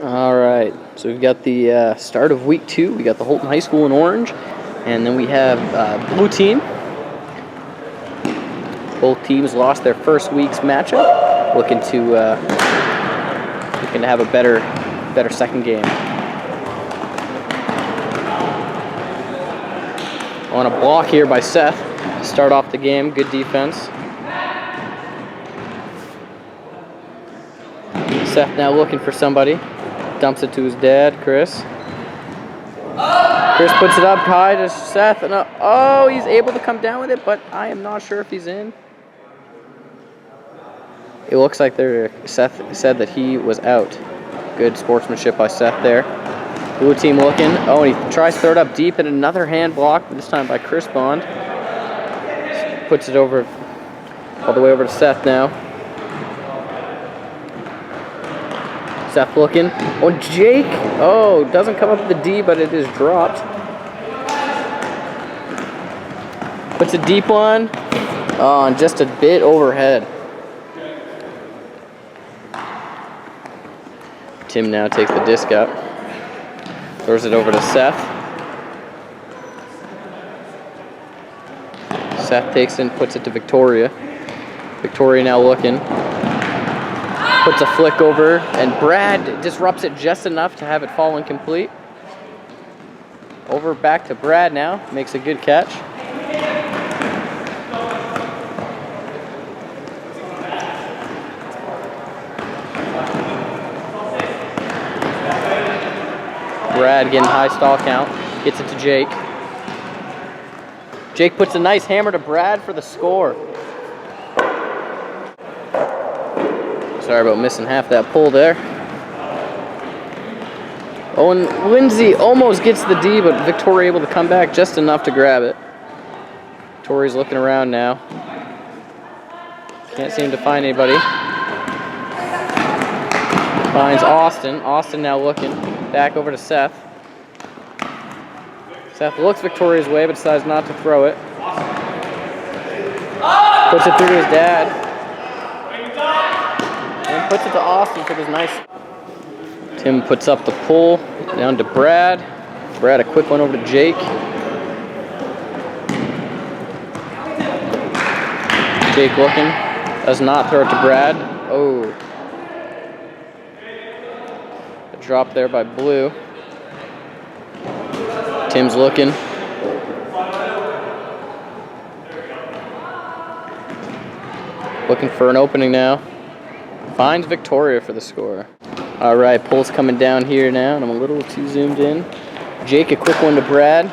All right, so we've got the start of week 2. We got the Holton High School in orange, and then we have blue team. Both teams lost their first week's matchup, looking to have a better second game. On a block here by Seth to start off the game. Good defense. Seth now looking for somebody. Dumps it to his dad, Chris. Chris puts it up high to Seth. And oh, he's able to come down with it, but I am not sure if he's in. It looks like Seth said that he was out. Good sportsmanship by Seth there. Blue team looking. Oh, and he tries to throw it up deep, and another hand block, this time by Chris Bond. Puts it over, all the way over to Seth now. Seth looking. Oh, Jake. Oh, doesn't come up with the D, but it is dropped. Puts a deep one. Oh, and just a bit overhead. Tim now takes the disc up. Throws it over to Seth. Seth takes it and puts it to Victoria. Victoria now looking. Puts a flick over, and Brad disrupts it just enough to have it fall incomplete. Over back to Brad now. Makes a good catch. Brad getting high stall count. Gets it to Jake. Jake puts a nice hammer to Brad for the score. Sorry about missing half that pull there. Oh, and Lindsay almost gets the D, but Victoria able to come back just enough to grab it. Victoria's looking around now. Can't seem to find anybody. Finds Austin. Austin now looking. Back over to Seth. Seth looks Victoria's way, but decides not to throw it. Puts it through to his dad. And puts it to Austin for this nice. Tim puts up the pull down to Brad. Brad a quick one over to Jake. Jake looking. Does not throw it to Brad. Oh. A drop there by Blue. Tim's looking. Looking for an opening now. Finds Victoria for the score. All right, pull's coming down here now, and I'm a little too zoomed in. Jake, a quick one to Brad.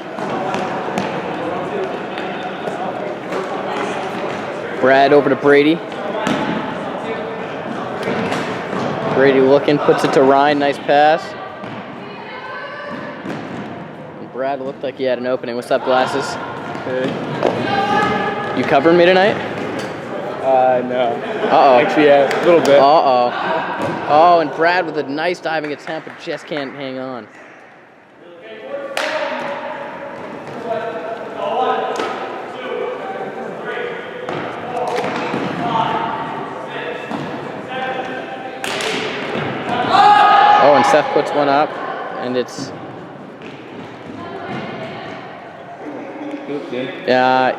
Brad over to Brady. Brady looking, puts it to Ryan, nice pass. And Brad looked like he had an opening. What's up, Glasses? Good. You covering me tonight? No. Uh-oh. Actually, yeah, a little bit. Uh-oh. Oh, and Brad with a nice diving attempt, but just can't hang on. Oh, and Seth puts one up, and it's...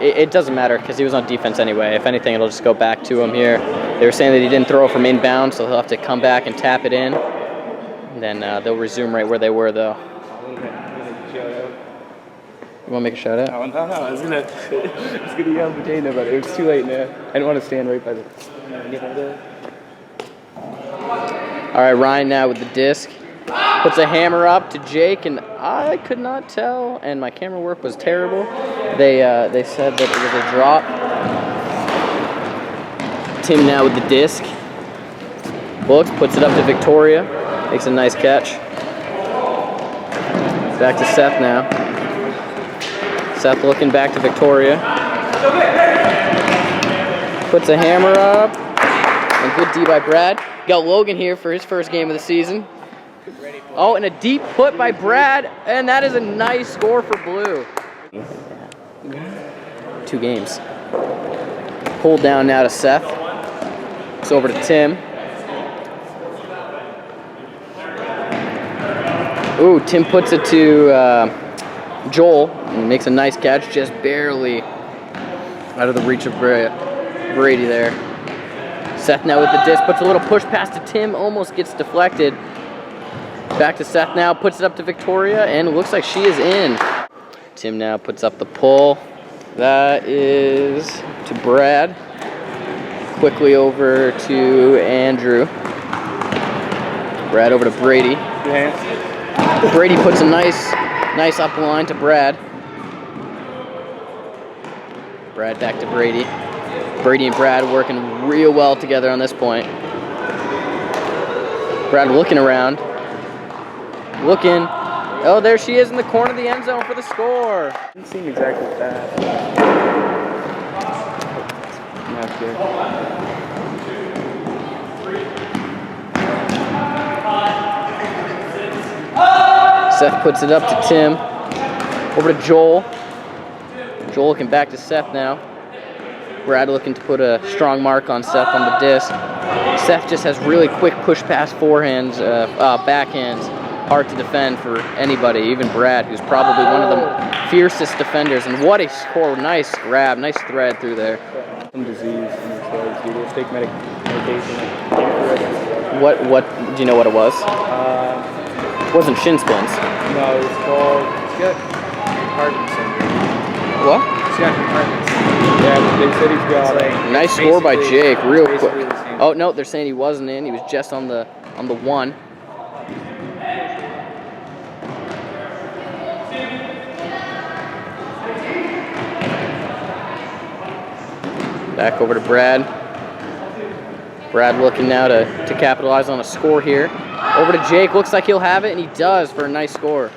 It doesn't matter because he was on defense anyway. If anything, it'll just go back to him here. They were saying that he didn't throw from inbound, so he'll have to come back and tap it in. And then they'll resume right where they were, though. You want to make a shout out? No, I was gonna yell Butana, but it was too late now. I didn't want to stand right by the. All right, Ryan now with the disc. Puts a hammer up to Jake, and I could not tell, and my camera work was terrible. They said that it was a drop. Tim now with the disc. Looks, puts it up to Victoria. Makes a nice catch. Back to Seth now. Seth looking back to Victoria. Puts a hammer up. And good D by Brad. Got Logan here for his first game of the season. Oh, and a deep put by Brad, and that is a nice score for Blue. Yeah. 2 games. Pulled down now to Seth. It's over to Tim. Ooh, Tim puts it to Joel and makes a nice catch, just barely out of the reach of Brady there. Seth now with the disc, puts a little push pass to Tim, almost gets deflected. Back to Seth now, puts it up to Victoria, and it looks like she is in. Tim now puts up the pull. That is to Brad. Quickly over to Andrew. Brad over to Brady. Brady puts a nice up line to Brad. Brad back to Brady. Brady and Brad working real well together on this point. Brad looking around. Looking. Oh, there she is in the corner of the end zone for the score. Didn't seem exactly bad. That's good. Seth puts it up to Tim. Over to Joel. Joel looking back to Seth now. Brad looking to put a strong mark on Seth on the disc. Seth just has really quick push pass forehands, backhands. Hard to defend for anybody, even Brad, who's probably one of the fiercest defenders. And what a score. Nice grab, nice thread through there. Some disease in his legs. He will take medication. What, do you know what it was? It wasn't shin splints. No, it's called, he's got Parkinson's syndrome. What? He's got Parkinson's. Yeah, they said he's got like... Nice score by Jake, real quick. The Oh, no, they're saying he wasn't in. He was just on the one. Back over to Brad. Brad looking now to capitalize on a score here. Over to Jake. Looks like he'll have it, and he does for a nice score.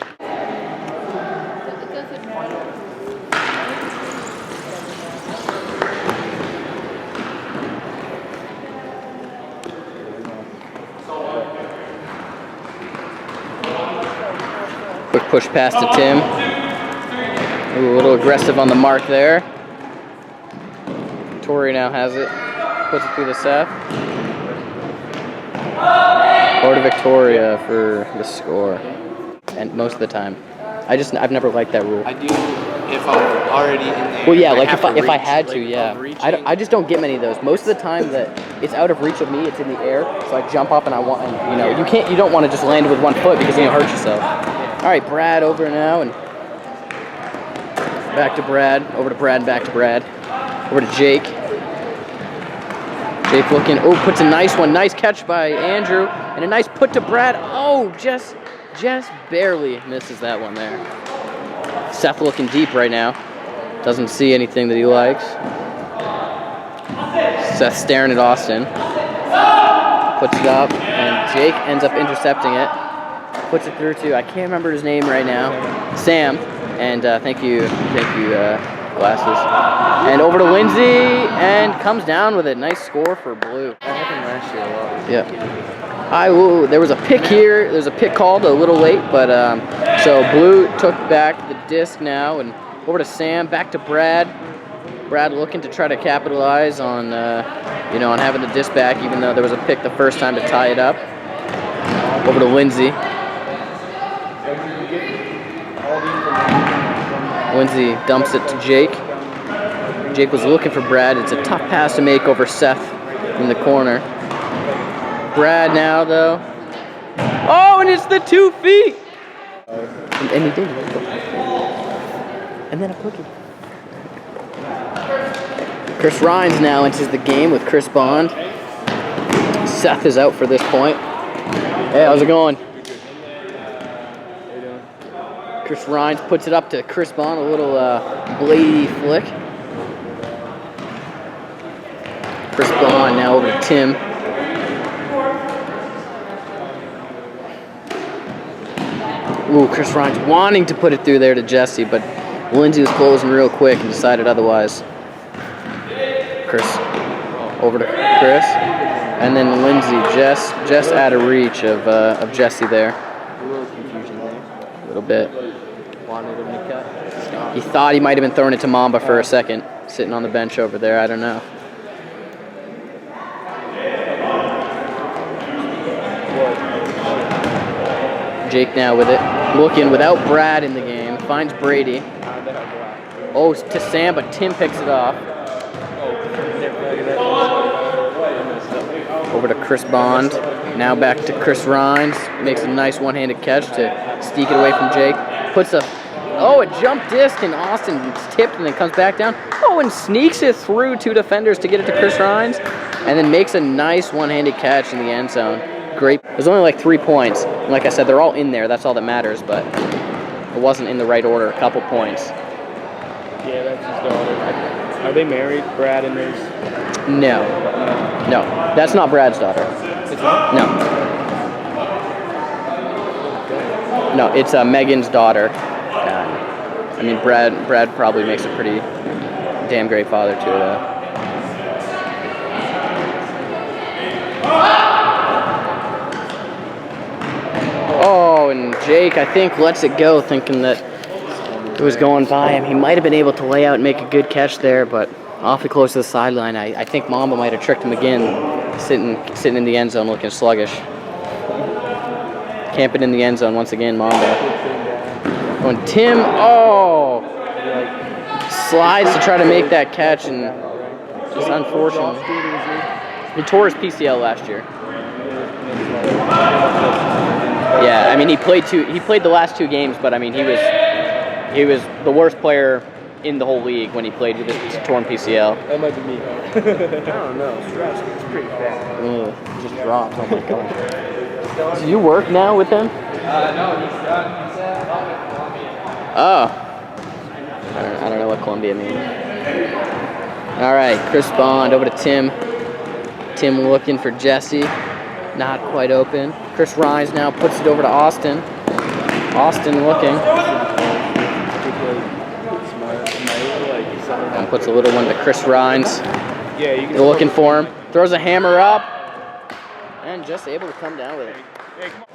Quick push pass to Tim. Ooh, a little aggressive on the mark there. Victoria now has it. Puts it through the Seth. Or to Victoria for the score. And most of the time. I've never liked that rule. I do if I'm already in there. Well, yeah, like if I had to, yeah. I just don't get many of those. Most of the time that it's out of reach of me, it's in the air, so I jump up and you don't want to just land with one foot because then you hurt yourself. All right, Brad over now and back to Brad, over to Brad, back to Brad, over to Jake. Jake looking, puts a nice one, nice catch by Andrew, and a nice put to Brad. Oh, just barely misses that one there. Seth looking deep right now. Doesn't see anything that he likes. Seth staring at Austin. Puts it up, and Jake ends up intercepting it. Puts it through to, I can't remember his name right now, Sam. And thank you, glasses. And over to Lindsay, and comes down with it. Nice score for Blue. That happened last year a lot. Yeah. There was a pick here. There's a pick called a little late, but so Blue took back the disc now, and over to Sam, back to Brad. Brad looking to try to capitalize on, on having the disc back, even though there was a pick the first time to tie it up. Over to Lindsay. Lindsay dumps it to Jake. Jake was looking for Brad. It's a tough pass to make over Seth in the corner. Brad now, though. Oh, and it's the 2 feet! And he did. And then a cookie. Chris Rhines now enters the game with Chris Bond. Seth is out for this point. Hey, how's it going? Chris Rhines puts it up to Chris Bond, a little blady flick. Chris Bond now over to Tim. Ooh, Chris Rhines wanting to put it through there to Jesse, but Lindsay was closing real quick and decided otherwise. Chris over to Chris. And then Lindsay just out of reach of Jesse there. A little confusion there. A little bit. Wanted him to cut. Stop. He thought he might have been throwing it to Mamba for a second, sitting on the bench over there. I don't know. Jake now with it. Looking without Brad in the game. Finds Brady. Oh, to Sam, but Tim picks it off. Over to Chris Bond. Now back to Chris Rhines. Makes a nice one-handed catch to sneak it away from Jake. Puts a jump disc and Austin. It's tipped and then comes back down. Oh, and sneaks it through 2 defenders to get it to Chris Rhines. And then makes a nice one-handed catch in the end zone. Great. There's only like 3 points. And like I said, they're all in there. That's all that matters. But it wasn't in the right order. A couple points. Yeah, that's his daughter. Are they married, Brad and his? No. No. That's not Brad's daughter. It's not? No. No, it's Megan's daughter. I mean, Brad probably makes a pretty damn great father to her. Oh, and Jake, I think, lets it go, thinking that it was going by him. He might have been able to lay out and make a good catch there, but awfully close to the sideline. I think Mamba might have tricked him again, sitting in the end zone looking sluggish. Camping in the end zone once again, Mamba. When Tim, slides to try to make that catch, and just unfortunate. He tore his PCL last year. Yeah, I mean he played the last 2 games, but I mean he was the worst player in the whole league when he played with his torn PCL. That might be me. I don't know. Strauss gets pretty bad. Just dropped. Oh my god. Do you work now with him? No, he's done. He's at Columbia. Oh. I don't know what Columbia means. All right, Chris Bond over to Tim. Tim looking for Jesse. Not quite open. Chris Rhines now puts it over to Austin. Austin looking. And puts a little one to Chris Rhines. Yeah, you can. They're looking for him. Throws a hammer up. And just able to come down with it.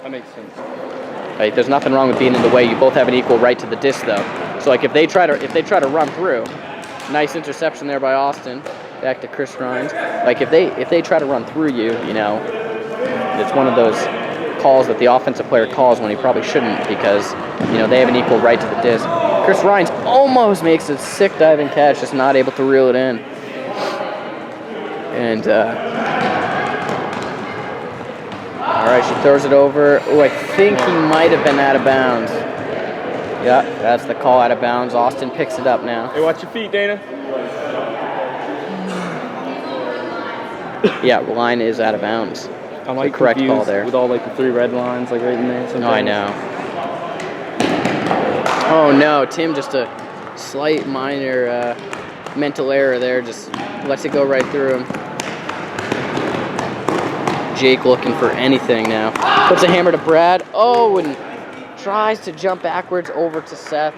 That makes sense. Right, there's nothing wrong with being in the way. You both have an equal right to the disc, though. So, like, if they try to run through, nice interception there by Austin. Back to Chris Rhines. Like, if they try to run through you, you know, it's one of those calls that the offensive player calls when he probably shouldn't, because, you know, they have an equal right to the disc. Chris Rhines almost makes a sick diving catch, just not able to reel it in. And all right, she throws it over. Oh, I think he might have been out of bounds. Yeah, that's the call, out of bounds. Austin picks it up now. Hey, watch your feet, Dana. Yeah, the line is out of bounds. I'm like the correct call there. With all like the 3 red lines like right in there. No, I know. Oh no, Tim, just a slight minor mental error there. Just lets it go right through him. Jake looking for anything now. Puts a hammer to Brad. Oh, and tries to jump backwards over to Seth.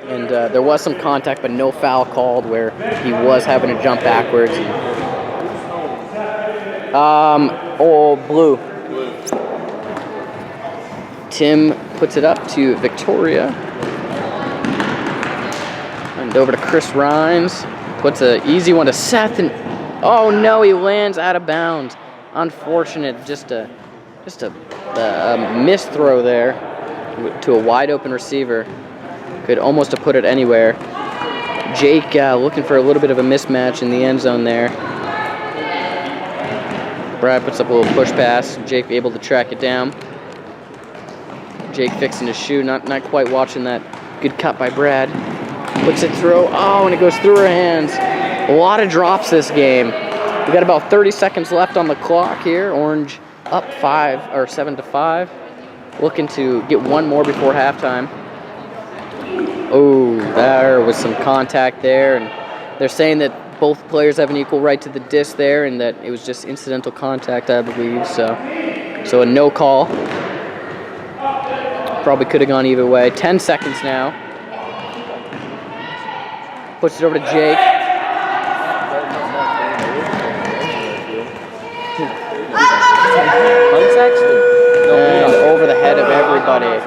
And there was some contact, but no foul called where he was having to jump backwards. Blue. Tim puts it up to Victoria. And over to Chris Rhines. Puts an easy one to Seth, and oh no, he lands out of bounds. Unfortunate, just a missed throw there to a wide open receiver. Could almost have put it anywhere. Jake looking for a little bit of a mismatch in the end zone there. Brad puts up a little push pass. Jake able to track it down. Jake fixing his shoe, not quite watching that good cut by Brad. Puts it through. Oh, and it goes through her hands. A lot of drops this game. We got about 30 seconds left on the clock here. Orange up 7-5. Looking to get one more before halftime. Oh, there was some contact there, and they're saying that both players have an equal right to the disc there, and that it was just incidental contact, I believe. So a no call. Probably could have gone either way. 10 seconds now. Puts it over to Jake. And over the head of everybody.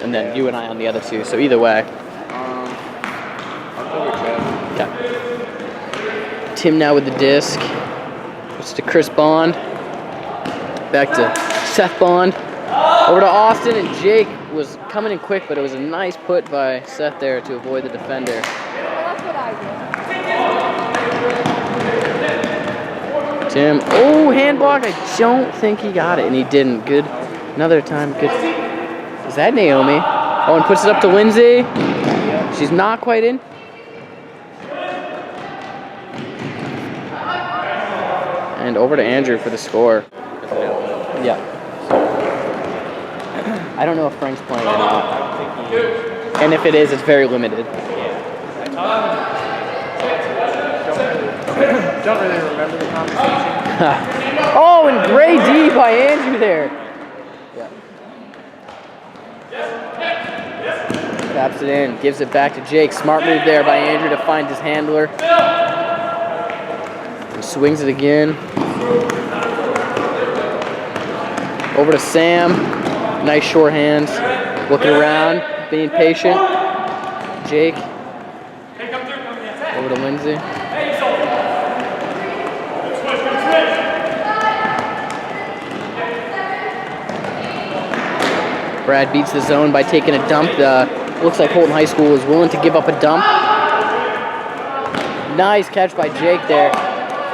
And then you and I on the other two, so either way. Okay. Tim now with the disc. It's to Chris Bond. Back to Seth Bond. Over to Austin, and Jake was coming in quick, but it was a nice put by Seth there to avoid the defender. That's what I do. Tim. Oh, hand block. I don't think he got it, and he didn't. Good. Another time. Good. Is that Naomi? Oh, and puts it up to Lindsay. She's not quite in. And over to Andrew for the score. Yeah. I don't know if Frank's playing or not. And if it is, it's very limited. Don't really remember the conversation. Oh, and great D by Andrew there. Yeah. Taps it in, gives it back to Jake. Smart move there by Andrew to find his handler. And swings it again. Over to Sam. Nice short hands. Looking around, being patient. Jake. Over to Lindsay. Brad beats the zone by taking a dump. Looks like Holton High School is willing to give up a dump. Nice catch by Jake there.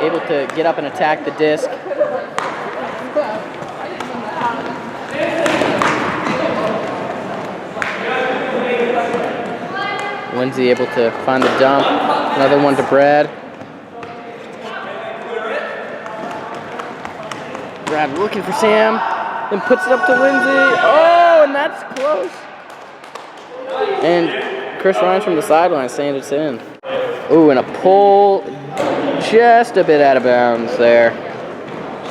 Able to get up and attack the disc. Lindsay able to find the dump. Another one to Brad. Brad looking for Sam. Then puts it up to Lindsay. Oh, and that's close. And Chris Ryan's from the sideline saying it's in. Ooh, and a pull just a bit out of bounds there.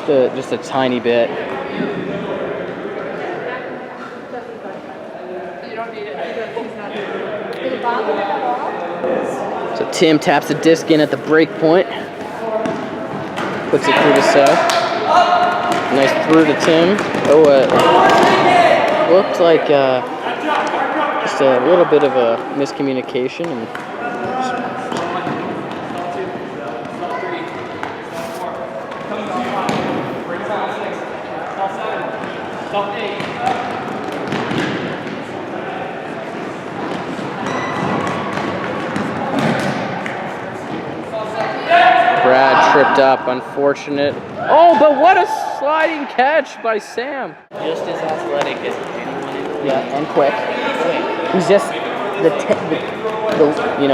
Just a tiny bit. So Tim taps the disc in at the break point. Puts it through to Seth. Nice through to Tim. Oh, looks like just a little bit of a miscommunication. And Brad tripped up, unfortunate. Oh, but what a sliding catch by Sam. Just as athletic as anyone in the league. Yeah, and quick. He's just he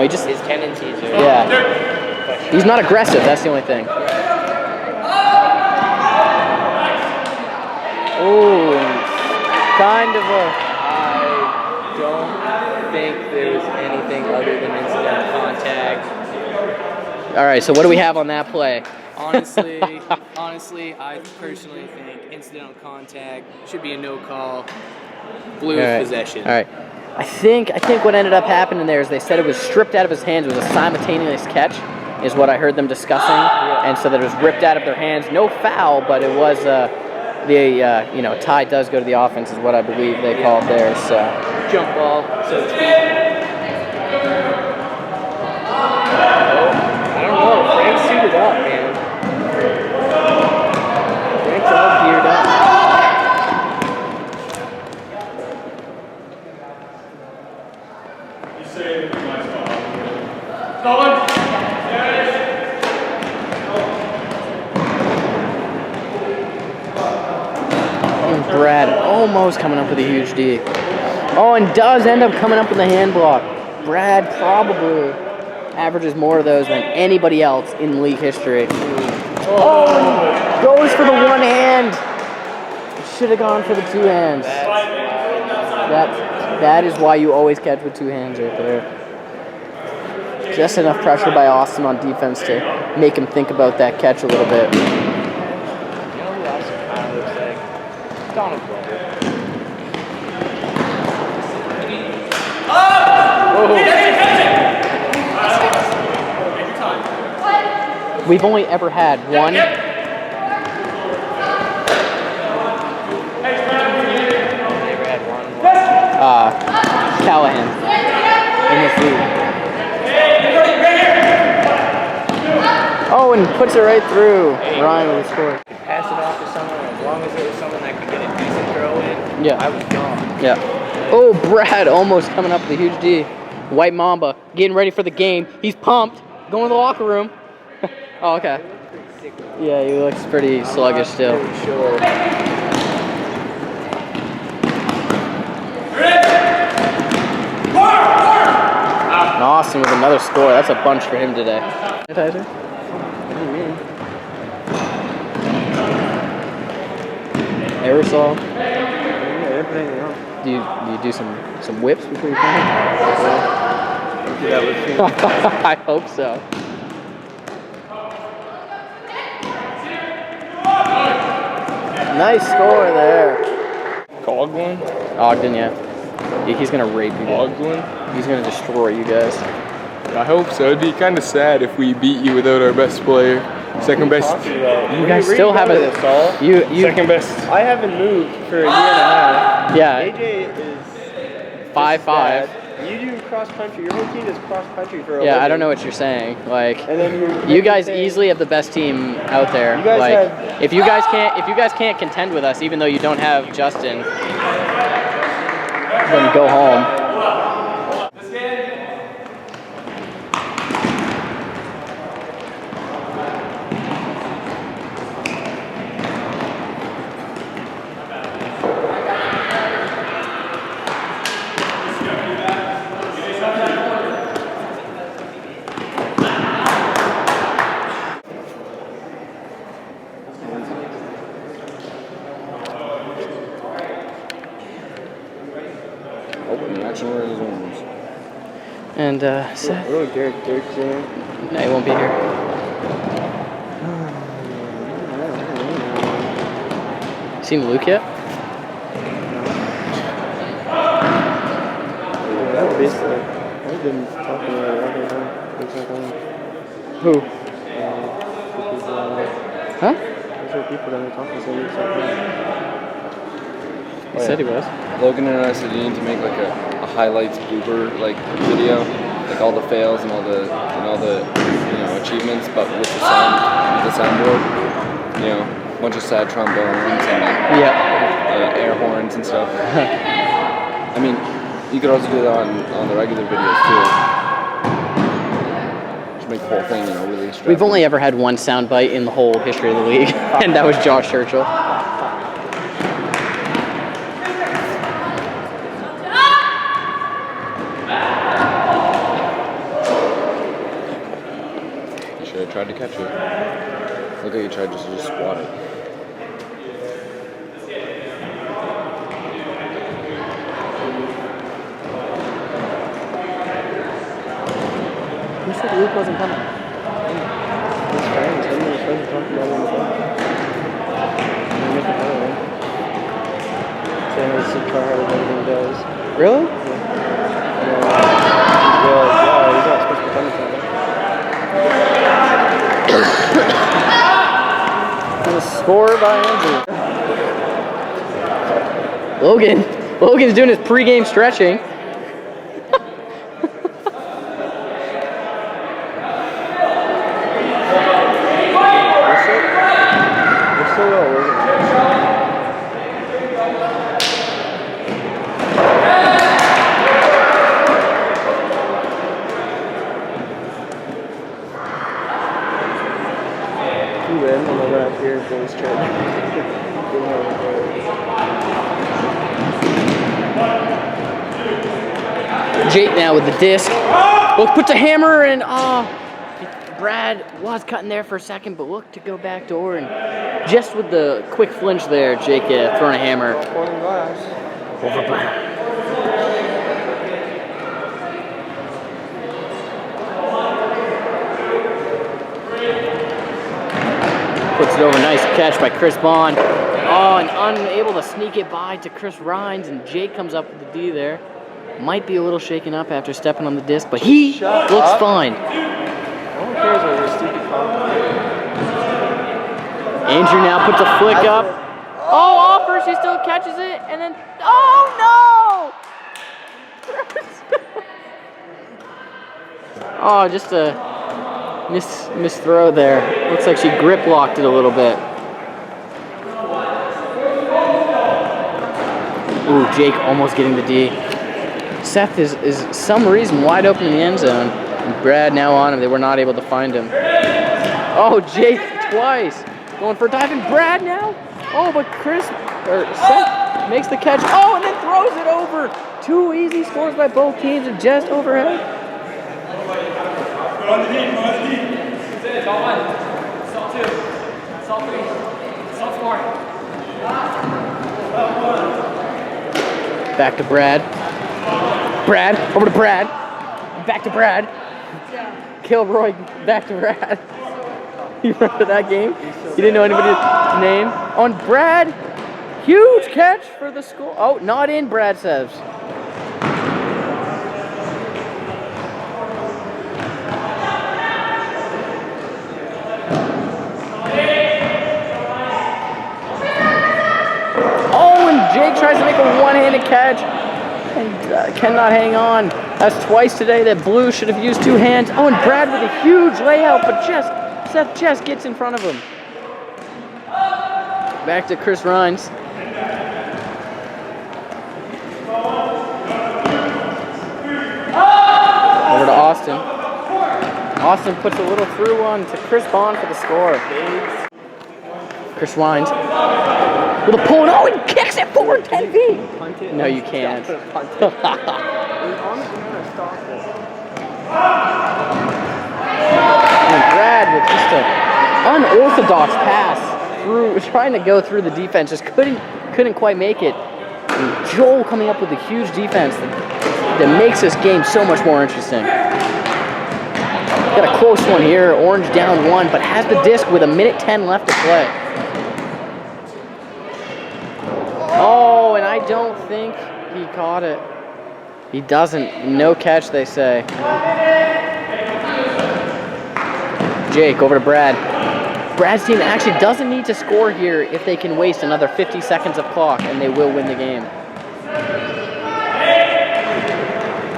just His tendencies are. yeah. He's not aggressive. That's the only thing. Oh, kind of a. I don't think there was anything other than incidental contact. All right. So what do we have on that play? Honestly, I personally think incidental contact should be a no call. Blues possession. All right. I think what ended up happening there is they said it was stripped out of his hands. It was a simultaneous catch, is what I heard them discussing, and so that it was ripped out of their hands. No foul, but it was tie does go to the offense, is what I believe they called there. So Jump ball, so to speak. I don't know. Frank's suited up, man. Frank's all geared up. and Brad almost coming up with a huge D. Oh, and does end up coming up with a hand block. Brad probably averages more of those than anybody else in league history. Oh, goes for the one hand. Should have gone for the two hands. That is why you always catch with two hands right there. Just enough pressure by Austin on defense to make him think about that catch a little bit. You know who else kind of looks like? Donald Glover. We've only ever had one. Never had one. Callahan in this league. Oh, and puts it right through. Ryan with the score. Pass it off to someone, as long as it was someone that could get a decent throw in. Yeah. I was gone. Yeah. Oh, Brad almost coming up with a huge D. White Mamba getting ready for the game. He's pumped. Going to the locker room. Oh, okay. Yeah, he looks pretty sluggish still. Pretty sure. And Austin with another score. That's a bunch for him today. Sanitizer? Aerosol? Do you do some whips before you come? I hope so. Nice score there. Coghlan? Ogden, yeah. He's gonna rape you guys. Coghlan? He's gonna destroy you guys. I hope so. It'd be kind of sad if we beat you without our best player. Second best. You guys still have a you Second best. I haven't moved for a year and a half. yeah. AJ is 5'5". You do cross country. Your whole team is cross country for a Yeah, I living. don't know what you're saying. Like, And then you guys easily have the best team out there. You guys like, have- if you guys can't contend with us, even though you don't have Justin, then go home. And Seth, Oh, Derek's there. no, he won't be here. Seen Luke yet? Basically, I've been talking about it all the time. Who? Huh? Those are people that are talking so much. He said he was. Logan and I said you need to make like a highlights blooper like video, like all the fails and all the achievements, but with the soundboard. You know, a bunch of sad trombones and Yeah. air horns and stuff. I mean, you could also do that on the regular videos too. Just make the whole thing, really extravagant. We've only ever had one soundbite in the whole history of the league, and that was Josh Churchill. You should have tried to catch it. Look how you tried just to squat it. Who said Luke wasn't coming? His friends, him and his friends are talking about it on the phone. They're making fun of him. Saying he's super hard at everything he does. Really? Yeah, he's not supposed to be coming from it. A score by Andrew. Logan's doing his pregame stretching. We're so well organized. Too random over up here for this trip. Jake now with the disc. Look, puts a hammer and Brad was cutting there for a second, but look to go back door and just with the quick flinch there, Jake throwing a hammer Pouring glass. over Brad. Puts it over, nice catch by Chris Bond. Oh, and unable to sneak it by to Chris Rhines, and Jake comes up with the D there. Might be a little shaken up after stepping on the disc, but he looks fine. No one cares about your stupid comment. Andrew now puts a flick up. Oh, offers, he still catches it, and then, oh no! Oh, just a Miss throw there. Looks like she grip locked it a little bit. Ooh, Jake almost getting the D. Seth is some reason wide open in the end zone. And Brad now on him. They were not able to find him. Oh, Jake twice. Going for a dive, and Brad now. Oh, but Seth makes the catch. Oh, and then throws it over. 2 easy scores by both teams and just overhead. Back to Brad. Brad, over to Brad. Back to Brad. Kilroy, back to Brad. You remember that game? You didn't know anybody's name? On Brad, huge catch for the score. Oh, not in, Brad says. Oh, and Jake tries to make a one-handed catch and cannot hang on. That's twice today that Blue should have used 2 hands. Oh, and Brad with a huge layout, but Seth just gets in front of him. Back to Chris Rhines. Over to Austin. Austin puts a little through one to Chris Bond for the score. Chris Rhines. With a pull, and oh, he kicks it forward 10 feet. No, you can't. And Brad with just an unorthodox pass through, trying to go through the defense, just couldn't quite make it. And Joel coming up with a huge defense that makes this game so much more interesting. Got a close one here. Orange down 1, but has the disc with 1:10 left to play. Oh, and I don't think he caught it. He doesn't. No catch, they say. Jake over to Brad. Brad's team actually doesn't need to score here if they can waste another 50 seconds of clock, and they will win the game.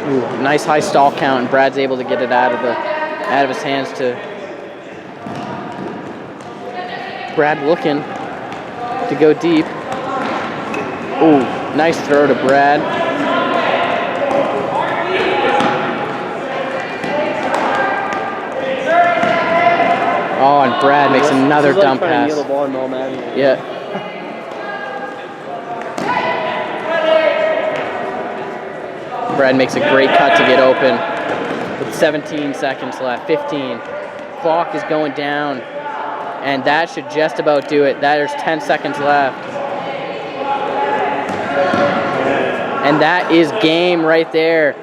Ooh, nice high stall count, and Brad's able to get it out of his hands to Brad looking to go deep. Ooh, nice throw to Brad. Oh, and Brad makes another dump pass. Yeah. Brad makes a great cut to get open with 17 seconds left, 15. Clock is going down, and that should just about do it. There's 10 seconds left. And that is game right there.